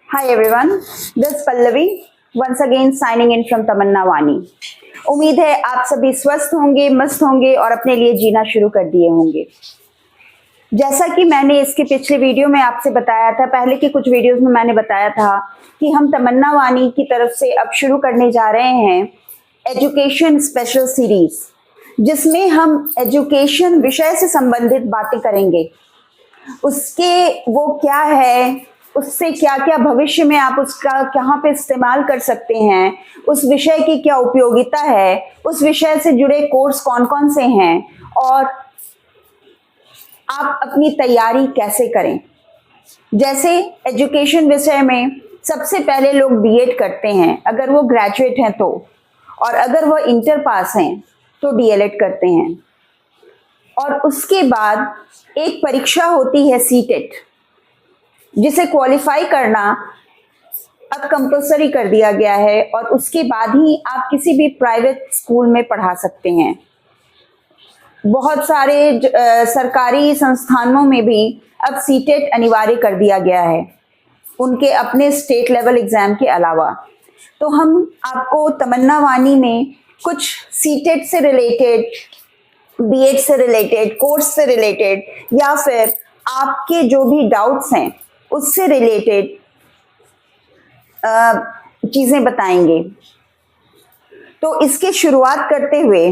Hi everyone, this is Pallavi once again signing in from तमन्ना वानी। उम्मीद है आप सभी स्वस्थ होंगे, मस्त होंगे और अपने लिए जीना शुरू कर दिए होंगे। जैसा कि मैंने इसके पिछले वीडियो में आपसे बताया था, पहले की कुछ वीडियोस में मैंने बताया था कि हम तमन्ना वानी की तरफ से अब शुरू करने जा रहे हैं एजुकेशन स्पेशल सीरीज, जिसमें हम एजुकेशन विषय से संबंधित बातें करेंगे। उसके वो क्या है, उससे क्या क्या भविष्य में आप उसका कहाँ पे इस्तेमाल कर सकते हैं, उस विषय की क्या उपयोगिता है, उस विषय से जुड़े कोर्स कौन कौन से हैं और आप अपनी तैयारी कैसे करें। जैसे एजुकेशन विषय में सबसे पहले लोग बीएड करते हैं अगर वो ग्रेजुएट हैं तो, और अगर वो इंटर पास हैं तो डीएलएड करते हैं। और उसके बाद एक परीक्षा होती है सीटेट, जिसे क्वालिफाई करना अब कंपलसरी कर दिया गया है और उसके बाद ही आप किसी भी प्राइवेट स्कूल में पढ़ा सकते हैं। बहुत सारे सरकारी संस्थानों में भी अब सीटेट अनिवार्य कर दिया गया है, उनके अपने स्टेट लेवल एग्जाम के अलावा। तो हम आपको तमन्ना वानी में कुछ सीटेट से रिलेटेड, बीएड से रिलेटेड, कोर्स से रिलेटेड या फिर आपके जो भी डाउट्स हैं उससे रिलेटेड चीजें बताएंगे। तो इसके शुरुआत करते हुए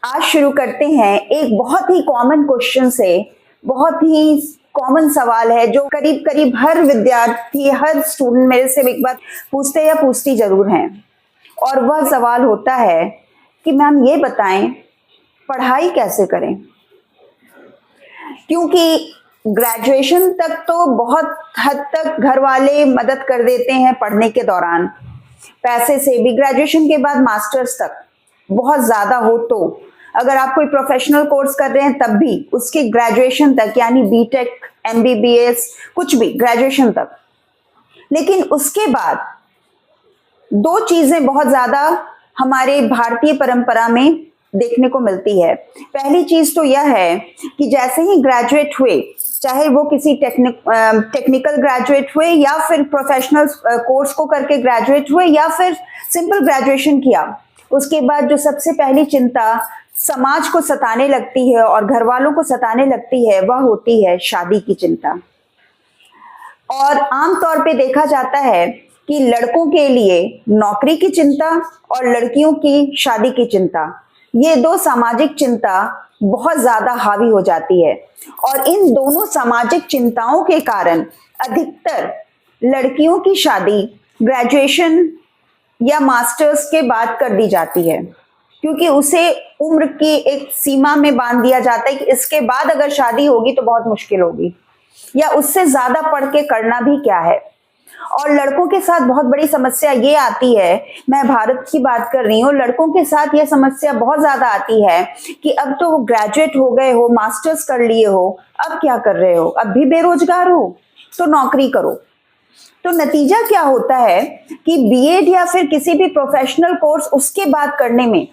आज शुरू करते हैं एक बहुत ही कॉमन क्वेश्चन से। बहुत ही कॉमन सवाल है जो करीब करीब हर विद्यार्थी, हर स्टूडेंट मेरे से एक बार पूछते या पूछती जरूर हैं, और वह सवाल होता है कि मैम ये बताएं पढ़ाई कैसे करें। क्योंकि ग्रेजुएशन तक तो बहुत हद तक घर वाले मदद कर देते हैं पढ़ने के दौरान, पैसे से भी। ग्रेजुएशन के बाद मास्टर्स तक बहुत ज्यादा हो तो, अगर आप कोई प्रोफेशनल कोर्स कर रहे हैं तब भी उसके ग्रेजुएशन तक, यानी बीटेक, एमबीबीएस, कुछ भी ग्रेजुएशन तक। लेकिन उसके बाद दो चीजें बहुत ज्यादा हमारे भारतीय परंपरा में देखने को मिलती है। पहली चीज तो यह है कि जैसे ही ग्रेजुएट हुए, चाहे वो किसी टेक्निकल ग्रेजुएट हुए या फिर प्रोफेशनल कोर्स को करके ग्रेजुएट हुए या फिर सिंपल ग्रेजुएशन किया, उसके बाद जो सबसे पहली चिंता समाज को सताने लगती है और घर वालों को सताने लगती है, वह होती है शादी की चिंता। और आमतौर पे देखा जाता है कि लड़कों के लिए नौकरी की चिंता और लड़कियों की शादी की चिंता, ये दो सामाजिक चिंता बहुत ज्यादा हावी हो जाती है। और इन दोनों सामाजिक चिंताओं के कारण अधिकतर लड़कियों की शादी ग्रेजुएशन या मास्टर्स के बाद कर दी जाती है, क्योंकि उसे उम्र की एक सीमा में बांध दिया जाता है कि इसके बाद अगर शादी होगी तो बहुत मुश्किल होगी, या उससे ज्यादा पढ़ के करना भी क्या है। और लड़कों के साथ बहुत बड़ी समस्या ये आती है, मैं भारत की बात कर रही हूँ, लड़कों के साथ ये समस्या बहुत ज्यादा आती है कि अब तो वो ग्रेजुएट हो गए हो, मास्टर्स कर लिए हो, अब क्या कर रहे हो, अब भी बेरोजगार हो तो नौकरी करो। तो नतीजा क्या होता है कि बीएड या फिर किसी भी प्रोफेशनल कोर्स उसके बाद करने में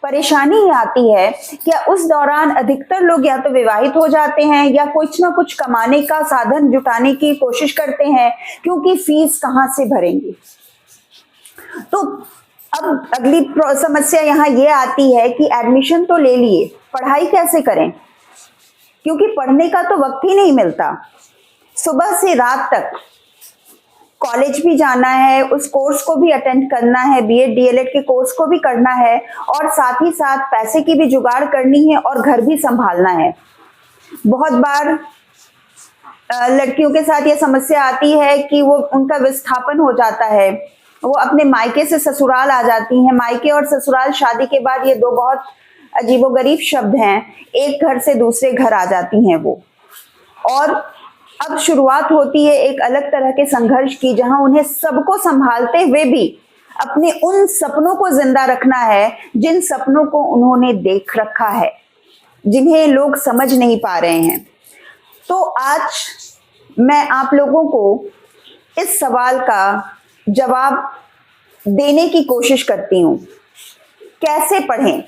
परेशानी ये आती है कि उस दौरान अधिकतर लोग या तो विवाहित हो जाते हैं या कुछ ना कुछ कमाने का साधन जुटाने की कोशिश करते हैं, क्योंकि फीस कहाँ से भरेंगे। तो अब अगली समस्या यहाँ ये आती है कि एडमिशन तो ले लिए, पढ़ाई कैसे करें, क्योंकि पढ़ने का तो वक्त ही नहीं मिलता। सुबह से रात तक कॉलेज भी जाना है, उस कोर्स को भी अटेंड करना है, बीएड डीएलएड के कोर्स को भी करना है, और साथ ही साथ पैसे की भी जुगाड़ करनी है और घर भी संभालना है। बहुत बार लड़कियों के साथ ये समस्या आती है कि वो उनका विस्थापन हो जाता है, वो अपने मायके से ससुराल आ जाती हैं। मायके और ससुराल शादी के बाद ये दो बहुत अजीबोगरीब शब्द हैं, एक घर से दूसरे घर आ जाती हैं वो। और अब शुरुआत होती है एक अलग तरह के संघर्ष की, जहां उन्हें सबको संभालते हुए भी अपने उन सपनों को जिंदा रखना है जिन सपनों को उन्होंने देख रखा है, जिन्हें लोग समझ नहीं पा रहे हैं। तो आज मैं आप लोगों को इस सवाल का जवाब देने की कोशिश करती हूं, कैसे पढ़ें।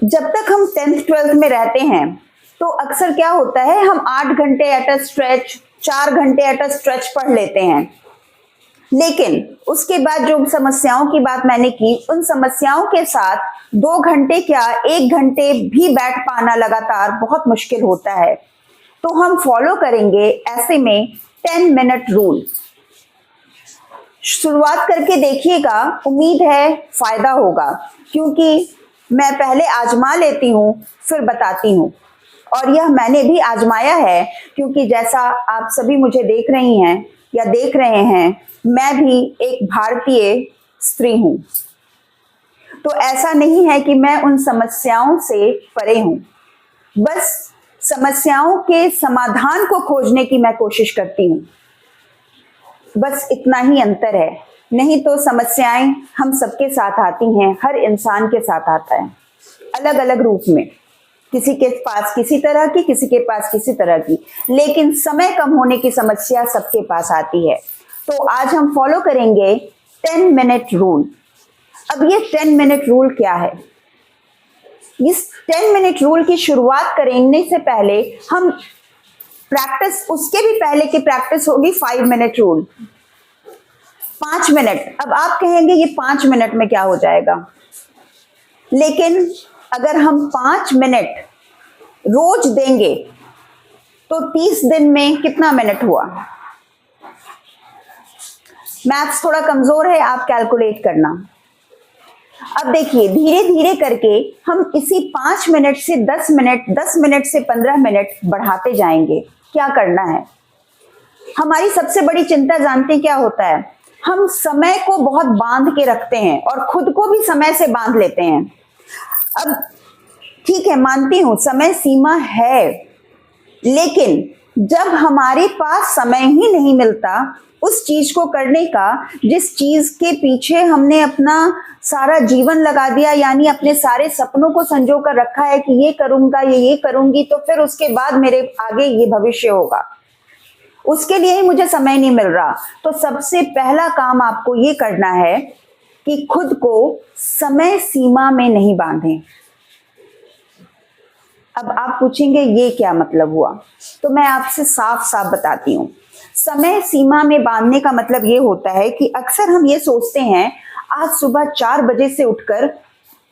जब तक हम 10th 12th में रहते हैं तो अक्सर क्या होता है, हम 8 घंटे एट अ स्ट्रेच 4 घंटे एट अ स्ट्रेच पढ़ लेते हैं, लेकिन उसके बाद जो समस्याओं की बात मैंने की, उन समस्याओं के साथ 2 घंटे क्या 1 घंटे भी बैठ पाना लगातार बहुत मुश्किल होता है। तो हम फॉलो करेंगे ऐसे में 10 मिनट रूल। शुरुआत करके देखिएगा, उम्मीद है फायदा होगा, क्योंकि मैं पहले आजमा लेती हूँ फिर बताती हूँ, और यह मैंने भी आजमाया है, क्योंकि जैसा आप सभी मुझे देख रही हैं या देख रहे हैं, मैं भी एक भारतीय स्त्री हूँ। तो ऐसा नहीं है कि मैं उन समस्याओं से परे हूँ, बस समस्याओं के समाधान को खोजने की मैं कोशिश करती हूँ, बस इतना ही अंतर है। नहीं तो समस्याएं हम सबके साथ आती हैं, हर इंसान के साथ आता है, अलग अलग रूप में, किसी के पास किसी तरह की, किसी के पास किसी तरह की, लेकिन समय कम होने की समस्या सबके पास आती है। तो आज हम फॉलो करेंगे 10 मिनट रूल। अब ये 10 मिनट रूल क्या है? इस 10 मिनट रूल की शुरुआत करने से पहले हम प्रैक्टिस, उसके भी पहले की प्रैक्टिस होगी 5 मिनट रूल, 5 मिनट। अब आप कहेंगे ये 5 मिनट में क्या हो जाएगा, लेकिन अगर हम 5 मिनट रोज देंगे तो 30 दिन में कितना मिनट हुआ? मैथ्स थोड़ा कमजोर है, आप कैलकुलेट करना। अब देखिए, धीरे धीरे करके हम इसी 5 मिनट से 10 मिनट, 10 मिनट से 15 मिनट बढ़ाते जाएंगे। क्या करना है? हमारी सबसे बड़ी चिंता जानते क्या होता है? हम समय को बहुत बांध के रखते हैं और खुद को भी समय से बांध लेते हैं। अब ठीक है, मानती हूं समय सीमा है, लेकिन जब हमारे पास समय ही नहीं मिलता उस चीज को करने का जिस चीज के पीछे हमने अपना सारा जीवन लगा दिया, यानी अपने सारे सपनों को संजो कर रखा है कि ये करूंगा, ये करूंगी, तो फिर उसके बाद मेरे आगे ये भविष्य होगा, उसके लिए ही मुझे समय नहीं मिल रहा। तो सबसे पहला काम आपको ये करना है कि खुद को समय सीमा में नहीं बांधें। अब आप पूछेंगे ये क्या मतलब हुआ? तो मैं आपसे साफ साफ बताती हूँ। समय सीमा में बांधने का मतलब ये होता है कि अक्सर हम ये सोचते हैं आज सुबह 4 बजे से उठकर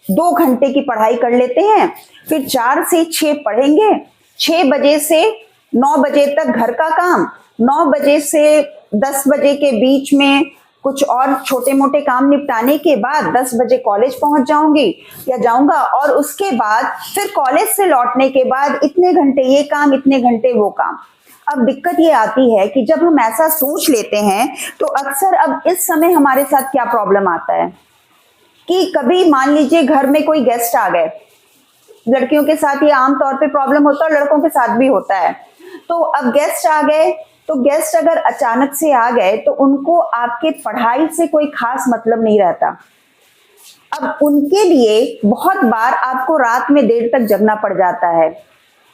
2 घंटे की पढ़ाई कर लेते हैं, फिर 4 से 6 पढ़ेंगे, 6 बजे से 9 बजे तक घर का काम, 9 बजे से 10 बजे के बीच में कुछ और छोटे मोटे काम निपटाने के बाद 10 बजे कॉलेज पहुंच जाऊंगी या जाऊंगा, और उसके बाद फिर कॉलेज से लौटने के बाद इतने घंटे ये काम, इतने घंटे वो काम। अब दिक्कत ये आती है कि जब हम ऐसा सोच लेते हैं तो अक्सर अब इस समय हमारे साथ क्या प्रॉब्लम आता है कि कभी मान लीजिए घर में कोई गेस्ट आ गए, लड़कियों के साथ ये आमतौर पे प्रॉब्लम होता है, लड़कों के साथ भी होता है। तो अब गेस्ट आ गए, तो गेस्ट अगर अचानक से आ गए तो उनको आपके पढ़ाई से कोई खास मतलब नहीं रहता। अब उनके लिए बहुत बार आपको रात में देर तक जगना पड़ जाता है,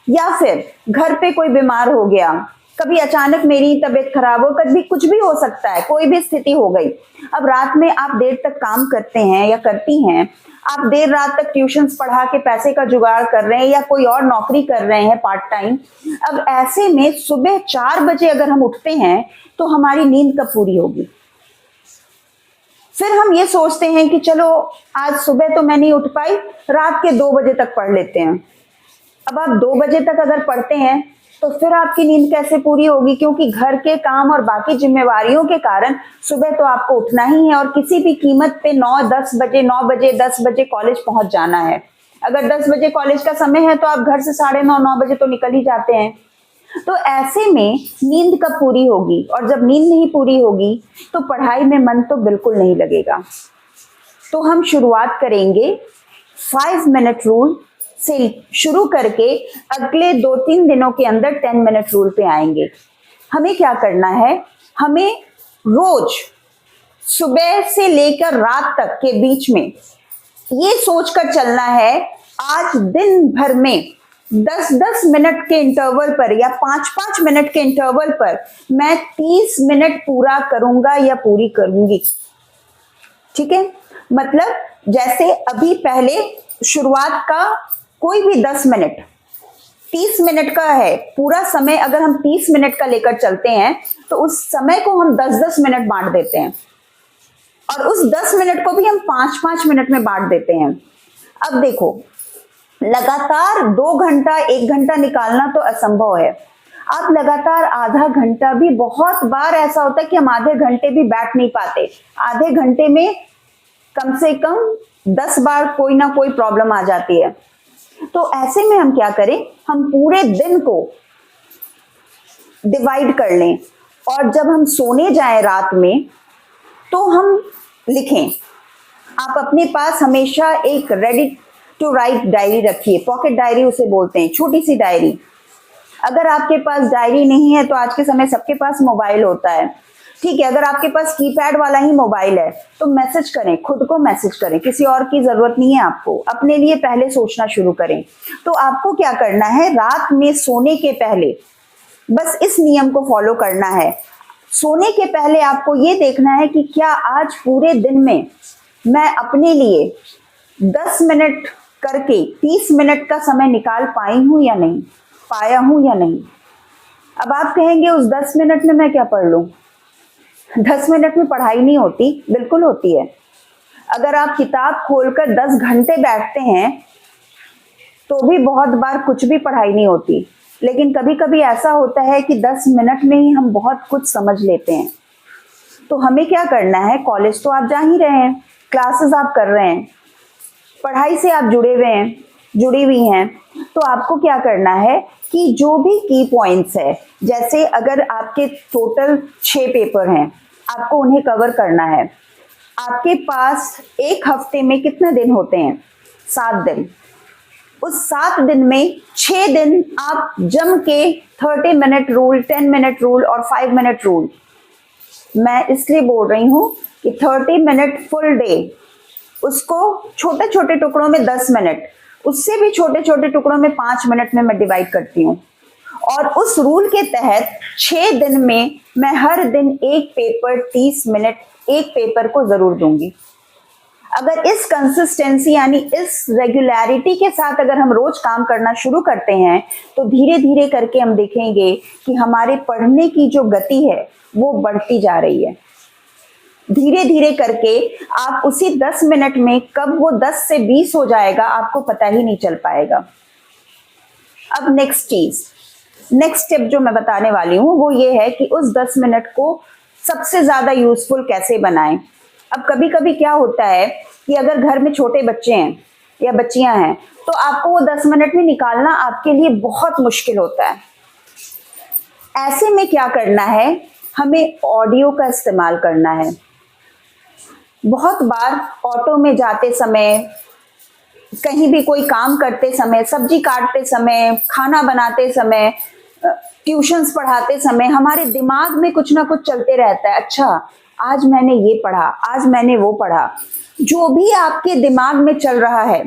या फिर घर पे कोई बीमार हो गया, कभी अचानक मेरी तबीयत खराब हो, कभी कुछ भी हो सकता है, कोई भी स्थिति हो गई। अब रात में आप देर तक काम करते हैं या करती हैं, आप देर रात तक ट्यूशन्स पढ़ा के पैसे का जुगाड़ कर रहे हैं या कोई और नौकरी कर रहे हैं पार्ट टाइम। अब ऐसे में सुबह 4 बजे अगर हम उठते हैं तो हमारी नींद कब पूरी होगी? फिर हम ये सोचते हैं कि चलो आज सुबह तो मैं नहीं उठ पाई, रात के 2 बजे तक पढ़ लेते हैं। अब आप 2 बजे तक अगर पढ़ते हैं तो फिर आपकी नींद कैसे पूरी होगी? क्योंकि घर के काम और बाकी जिम्मेवारियों के कारण सुबह तो आपको उठना ही है और किसी भी कीमत पे 9 बजे 10 बजे कॉलेज पहुंच जाना है। अगर 10 बजे कॉलेज का समय है तो आप घर से 9:30 बजे तो निकल ही जाते हैं। तो ऐसे में नींद कब पूरी होगी? और जब नींद नहीं पूरी होगी तो पढ़ाई में मन तो बिल्कुल नहीं लगेगा। तो हम शुरुआत करेंगे 5 मिनट रूल से शुरू करके अगले 2-3 दिनों के अंदर 10 मिनट रूल पे आएंगे। हमें क्या करना है? हमें रोज सुबह से लेकर रात तक के बीच में ये सोचकर चलना है आज दिन भर में 10-10 मिनट के इंटरवल पर या 5-5 मिनट के इंटरवल पर मैं 30 मिनट पूरा करूंगा या पूरी करूंगी। ठीक है, मतलब जैसे अभी पहले शुरुआत का कोई भी 10 मिनट, 30 मिनट का है, पूरा समय अगर हम 30 मिनट का लेकर चलते हैं तो उस समय को हम 10-10 मिनट बांट देते हैं और उस 10 मिनट को भी हम 5-5 मिनट में बांट देते हैं। अब देखो, लगातार 2 घंटा 1 घंटा निकालना तो असंभव है। आप लगातार आधा घंटा भी, बहुत बार ऐसा होता है कि हम आधे घंटे भी बैठ नहीं पाते। आधे घंटे में कम से कम 10 बार कोई ना कोई प्रॉब्लम आ जाती है। तो ऐसे में हम क्या करें, हम पूरे दिन को डिवाइड कर लें और जब हम सोने जाएं रात में तो हम लिखें। आप अपने पास हमेशा एक रेडी टू राइट डायरी रखिए, पॉकेट डायरी उसे बोलते हैं, छोटी सी डायरी। अगर आपके पास डायरी नहीं है तो आज के समय सबके पास मोबाइल होता है, ठीक है। अगर आपके पास कीपैड वाला ही मोबाइल है तो मैसेज करें, खुद को मैसेज करें, किसी और की जरूरत नहीं है आपको। अपने लिए पहले सोचना शुरू करें। तो आपको क्या करना है, रात में सोने के पहले बस इस नियम को फॉलो करना है। सोने के पहले आपको ये देखना है कि क्या आज पूरे दिन में मैं अपने लिए 10 मिनट करके 30 मिनट का समय निकाल पाई हूं या नहीं, पाया हूं या नहीं। अब आप कहेंगे उस 10 मिनट में मैं क्या पढ़ लूं। 10 मिनट में पढ़ाई नहीं होती, बिल्कुल होती है। अगर आप किताब खोलकर 10 घंटे बैठते हैं तो भी बहुत बार कुछ भी पढ़ाई नहीं होती। लेकिन कभी कभी ऐसा होता है कि 10 मिनट में ही हम बहुत कुछ समझ लेते हैं। तो हमें क्या करना है, कॉलेज तो आप जा ही रहे हैं, क्लासेस आप कर रहे हैं, पढ़ाई से आप जुड़े हुए हैं, जुड़ी हुई हैं, तो आपको क्या करना है कि जो भी की पॉइंट्स है, जैसे अगर आपके टोटल 6 पेपर हैं, आपको उन्हें कवर करना है। आपके पास एक हफ्ते में कितने दिन होते हैं, 7 दिन। उस 7 दिन में 6 दिन आप जम के 30 मिनट रूल, 10 मिनट रूल और 5 मिनट रूल, मैं इसलिए बोल रही हूं कि 30 मिनट फुल डे, उसको छोटे छोटे टुकड़ों में 10 मिनट, उससे भी छोटे छोटे टुकड़ों में 5 मिनट में मैं डिवाइड करती हूँ। और उस रूल के तहत 6 दिन में मैं हर दिन एक पेपर 30 मिनट, एक पेपर को जरूर दूंगी। अगर इस कंसिस्टेंसी यानी इस रेगुलरिटी के साथ अगर हम रोज काम करना शुरू करते हैं तो धीरे धीरे करके हम देखेंगे कि हमारे पढ़ने की जो गति है वो बढ़ती जा रही है। धीरे धीरे करके आप उसी 10 मिनट में कब वो 10 से 20 हो जाएगा आपको पता ही नहीं चल पाएगा। अब नेक्स्ट स्टेप जो मैं बताने वाली हूँ वो ये है कि उस 10 मिनट को सबसे ज्यादा यूजफुल कैसे बनाएं। अब कभी कभी क्या होता है कि अगर घर में छोटे बच्चे हैं या बच्चियां हैं तो आपको वो 10 मिनट में निकालना आपके लिए बहुत मुश्किल होता है। ऐसे में क्या करना है, हमें ऑडियो का इस्तेमाल करना है। बहुत बार ऑटो में जाते समय, कहीं भी कोई काम करते समय, सब्जी काटते समय, खाना बनाते समय, ट्यूशंस पढ़ाते समय हमारे दिमाग में कुछ ना कुछ चलते रहता है। अच्छा, आज मैंने ये पढ़ा, आज मैंने वो पढ़ा। जो भी आपके दिमाग में चल रहा है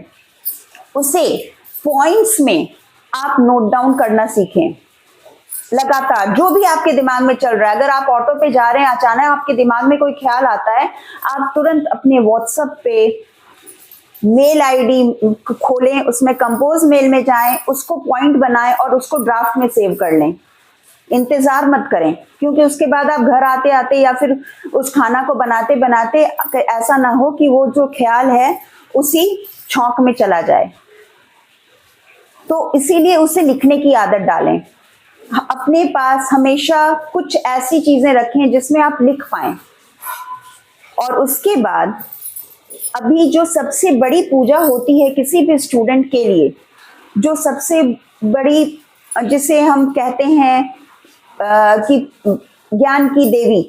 उसे पॉइंट्स में आप नोट डाउन करना सीखें। लगातार जो भी आपके दिमाग में चल रहा है, अगर आप ऑटो पे जा रहे हैं, अचानक आपके दिमाग में कोई ख्याल आता है, आप तुरंत अपने व्हाट्सएप पे मेल आईडी खोलें, उसमें कंपोज मेल में जाएं, उसको पॉइंट बनाएं और उसको ड्राफ्ट में सेव कर लें। इंतजार मत करें, क्योंकि उसके बाद आप घर आते आते या फिर उस खाना को बनाते बनाते ऐसा ना हो कि वो जो ख्याल है उसी छौंक में चला जाए। तो इसीलिए उसे लिखने की आदत डालें। अपने पास हमेशा कुछ ऐसी चीजें रखें जिसमें आप लिख पाएं। और उसके बाद अभी जो सबसे बड़ी पूजा होती है किसी भी स्टूडेंट के लिए, जो सबसे बड़ी, जिसे हम कहते हैं कि ज्ञान की देवी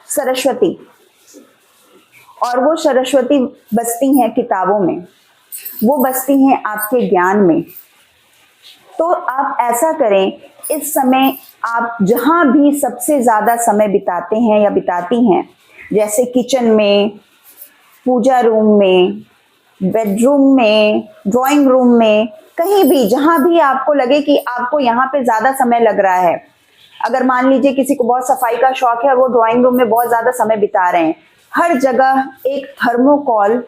सरस्वती, और वो सरस्वती बसती हैं किताबों में, वो बसती हैं आपके ज्ञान में। तो आप ऐसा करें, इस समय आप जहां भी सबसे ज्यादा समय बिताते हैं या बिताती हैं, जैसे किचन में, पूजा रूम में, बेडरूम में, ड्राइंग रूम में, कहीं भी जहां भी आपको लगे कि आपको यहाँ पे ज्यादा समय लग रहा है। अगर मान लीजिए किसी को बहुत सफाई का शौक है, वो ड्राइंग रूम में बहुत ज्यादा समय बिता रहे हैं, हर जगह एक थर्मोकॉल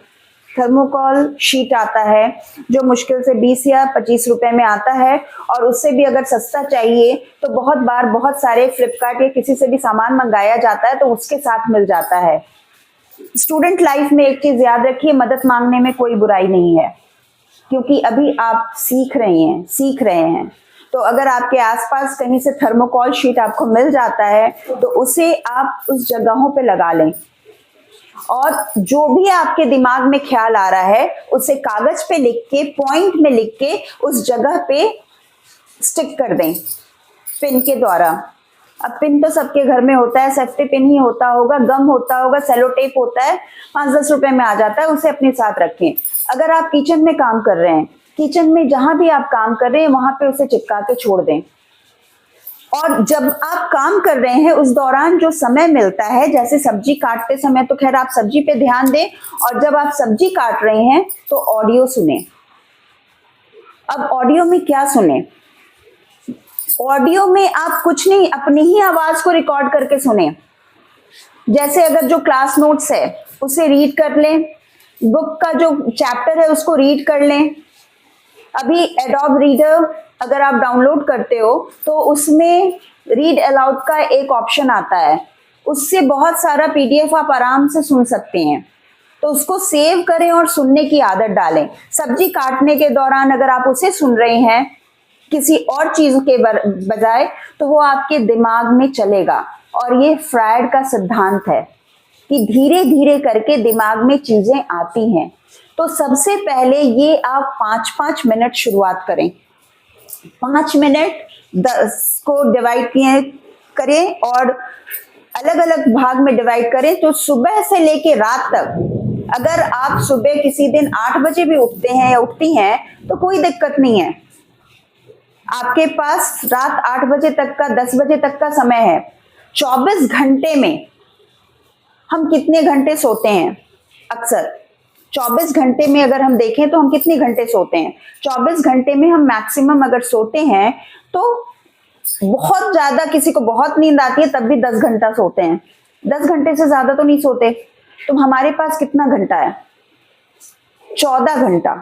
थर्मोकॉल शीट आता है जो मुश्किल से 20 या 25 रुपए में आता है, और उससे भी अगर सस्ता चाहिए तो बहुत बार बहुत सारे फ्लिपकार्ट या किसी से भी सामान मंगाया जाता है तो उसके साथ मिल जाता है। स्टूडेंट लाइफ में एक चीज याद रखिए, मदद मांगने में कोई बुराई नहीं है, क्योंकि अभी आप सीख रहे हैं। तो अगर आपके आसपास कहीं से थर्मोकॉल शीट आपको मिल जाता है तो उसे आप उस जगहों पे लगा लें, और जो भी आपके दिमाग में ख्याल आ रहा है उसे कागज पे लिख के, पॉइंट में लिख के उस जगह पे स्टिक कर दें पिन के द्वारा। अब पिन तो सबके घर में होता है, सेफ्टी पिन ही होता होगा, गम होता होगा, सेलो टेप होता है, 5-10 रुपए में आ जाता है, उसे अपने साथ रखें। अगर आप किचन में काम कर रहे हैं, किचन में जहां भी आप काम कर रहे हैं वहां पे उसे चिपका के छोड़ दें। और जब आप काम कर रहे हैं उस दौरान जो समय मिलता है, जैसे सब्जी काटते समय तो खैर आप सब्जी पे ध्यान दें, और जब आप सब्जी काट रहे हैं तो ऑडियो सुने। अब ऑडियो में क्या सुने? ऑडियो में आप कुछ नहीं, अपनी ही आवाज को रिकॉर्ड करके सुने। जैसे अगर जो क्लास नोट्स है उसे रीड कर लें, बुक का जो चैप्टर है उसको रीड कर लें। अभी एडोब रीडर अगर आप डाउनलोड करते हो तो उसमें रीड अलाउड का एक ऑप्शन आता है, उससे बहुत सारा पीडीएफ आप आराम से सुन सकते हैं। तो उसको सेव करें और सुनने की आदत डालें। सब्जी काटने के दौरान अगर आप उसे सुन रहे हैं किसी और चीज के बजाय, तो वो आपके दिमाग में चलेगा। और ये फ्रायड का सिद्धांत है कि धीरे धीरे करके दिमाग में चीजें आती हैं। तो सबसे पहले ये आप 5-5 मिनट शुरुआत करें। 5 मिनट 10 को डिवाइड करें और अलग अलग भाग में डिवाइड करें। तो सुबह से लेके रात तक, अगर आप सुबह किसी दिन 8 बजे भी उठते हैं या उठती हैं तो कोई दिक्कत नहीं है, आपके पास रात 8 बजे तक का, 10 बजे तक का समय है। 24 घंटे में हम कितने घंटे सोते हैं? अक्सर 24 घंटे में अगर हम देखें तो हम कितने घंटे सोते हैं? 24 घंटे में हम मैक्सिमम अगर सोते हैं तो बहुत ज्यादा, किसी को बहुत नींद आती है तब भी 10 घंटा सोते हैं, 10 घंटे से ज्यादा तो नहीं सोते। तो हमारे पास कितना घंटा है? 14 घंटा।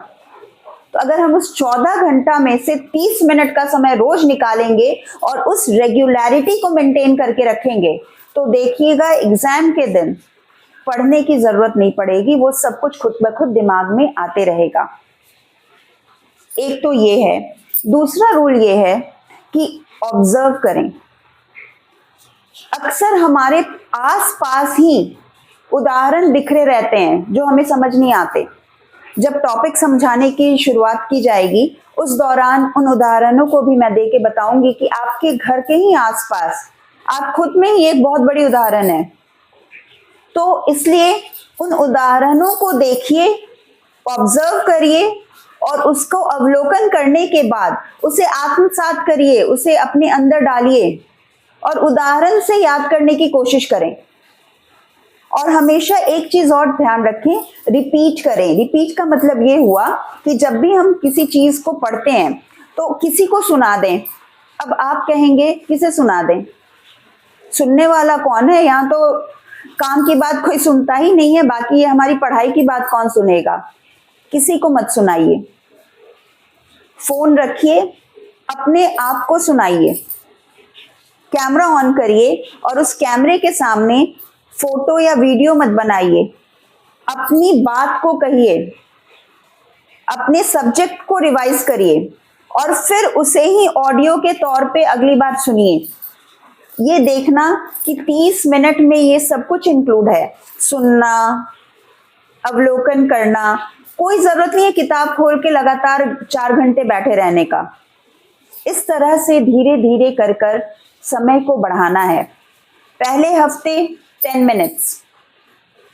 तो अगर हम उस 14 घंटा में से 30 मिनट का समय रोज निकालेंगे और उस रेगुलरिटी को मेंटेन करके रखेंगे तो देखिएगा एग्जाम के दिन पढ़ने की जरूरत नहीं पड़ेगी, वो सब कुछ खुद ब खुद दिमाग में आते रहेगा। एक तो ये है। दूसरा रूल ये है कि ऑब्जर्व करें। अक्सर हमारे आसपास ही उदाहरण बिखरे रहते हैं जो हमें समझ नहीं आते। जब टॉपिक समझाने की शुरुआत की जाएगी उस दौरान उन उदाहरणों को भी मैं दे के बताऊंगी कि आपके घर के ही आसपास, आप खुद में ही एक बहुत बड़ी उदाहरण है। तो इसलिए उन उदाहरणों को देखिए, ऑब्जर्व करिए और उसको अवलोकन करने के बाद उसे आत्मसात करिए, उसे अपने अंदर डालिए और उदाहरण से याद करने की कोशिश करें। और हमेशा एक चीज और ध्यान रखें, रिपीट करें। रिपीट का मतलब ये हुआ कि जब भी हम किसी चीज को पढ़ते हैं तो किसी को सुना दें। अब आप कहेंगे किसे सुना दें? सुनने वाला कौन है? यहाँ तो काम की बात कोई सुनता ही नहीं है, बाकी ये हमारी पढ़ाई की बात कौन सुनेगा? किसी को मत सुनाइए। फोन रखिए, अपने आप को सुनाइए। कैमरा ऑन करिए और उस कैमरे के सामने फोटो या वीडियो मत बनाइए, अपनी बात को कहिए, अपने सब्जेक्ट को रिवाइज करिए और फिर उसे ही ऑडियो के तौर पे अगली बार सुनिए। ये देखना कि 30 मिनट में ये सब कुछ इंक्लूड है, सुनना, अवलोकन करना। कोई जरूरत नहीं है किताब खोल के लगातार 4 घंटे बैठे रहने का। इस तरह से धीरे धीरे कर कर समय को बढ़ाना है। पहले हफ्ते 10 मिनट्स,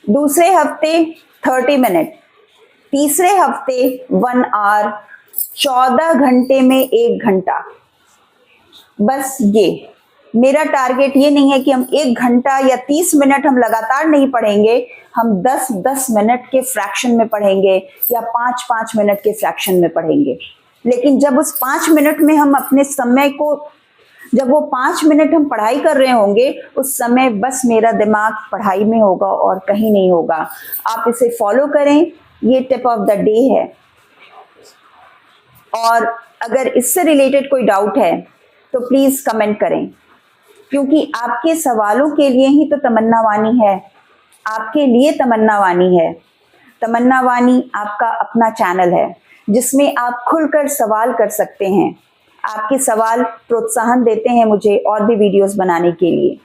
दूसरे हफ्ते 30 मिनट, तीसरे हफ्ते 1 आवर, 14 घंटे में 1 घंटा। बस ये मेरा टारगेट ये नहीं है कि हम 1 घंटा या 30 मिनट हम लगातार नहीं पढ़ेंगे, हम 10-10 मिनट के फ्रैक्शन में पढ़ेंगे या 5-5 मिनट के फ्रैक्शन में पढ़ेंगे। लेकिन जब उस 5 मिनट में हम अपने समय को, जब वो 5 मिनट हम पढ़ाई कर रहे होंगे, उस समय बस मेरा दिमाग पढ़ाई में होगा और कहीं नहीं होगा। आप इसे फॉलो करें, ये टिप ऑफ द डे है। और अगर इससे रिलेटेड कोई डाउट है तो प्लीज कमेंट करें, क्योंकि आपके सवालों के लिए ही तो तमन्ना वाणी है, आपके लिए तमन्ना वाणी है। तमन्ना वाणी आपका अपना चैनल है जिसमें आप खुलकर सवाल कर सकते हैं। आपके सवाल प्रोत्साहन देते हैं मुझे और भी वीडियोस बनाने के लिए।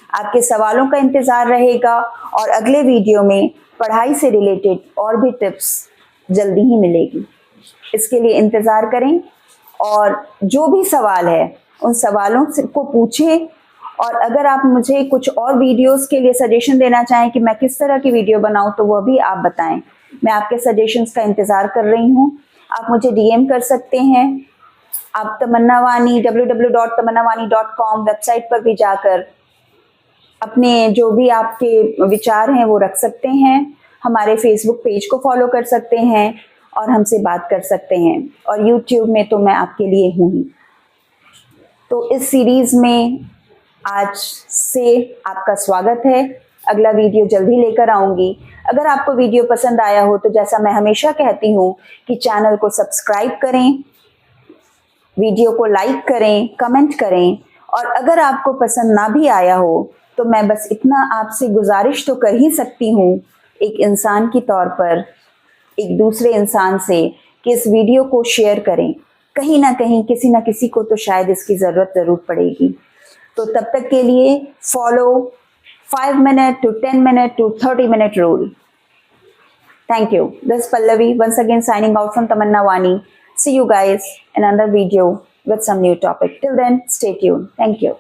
आपके सवालों का इंतज़ार रहेगा और अगले वीडियो में पढ़ाई से रिलेटेड और भी टिप्स जल्दी ही मिलेगी। इसके लिए इंतज़ार करें और जो भी सवाल है उन सवालों को पूछें। और अगर आप मुझे कुछ और वीडियोस के लिए सजेशन देना चाहें कि मैं किस तरह की वीडियो बनाऊं तो वह भी आप बताएं। मैं आपके सजेशंस का इंतज़ार कर रही हूं। आप मुझे डीएम कर सकते हैं। आप तमन्ना वाणी www.tamannawani.com वेबसाइट पर भी जाकर अपने जो भी आपके विचार हैं वो रख सकते हैं। हमारे फेसबुक पेज को फॉलो कर सकते हैं और हमसे बात कर सकते हैं। और यूट्यूब में तो मैं आपके लिए हूँ ही। तो इस सीरीज़ में आज से आपका स्वागत है। अगला वीडियो जल्दी लेकर आऊँगी। अगर आपको वीडियो पसंद आया हो तो जैसा मैं हमेशा कहती हूँ कि चैनल को सब्सक्राइब करें, वीडियो को लाइक करें, कमेंट करें। और अगर आपको पसंद ना भी आया हो तो मैं बस इतना आपसे गुजारिश तो कर ही सकती हूँ एक इंसान की तौर पर एक दूसरे इंसान से, कि इस वीडियो को शेयर करें। कहीं ना कहीं किसी ना किसी को तो शायद इसकी ज़रूरत ज़रूर पड़ेगी। तो तब तक के लिए follow 5 minute to 10 minute to 30 minute rule. Thank you. This is Pallavi once again signing out from Tamanna Wani. See you guys in another video with some new topic. Till then, stay tuned. Thank you.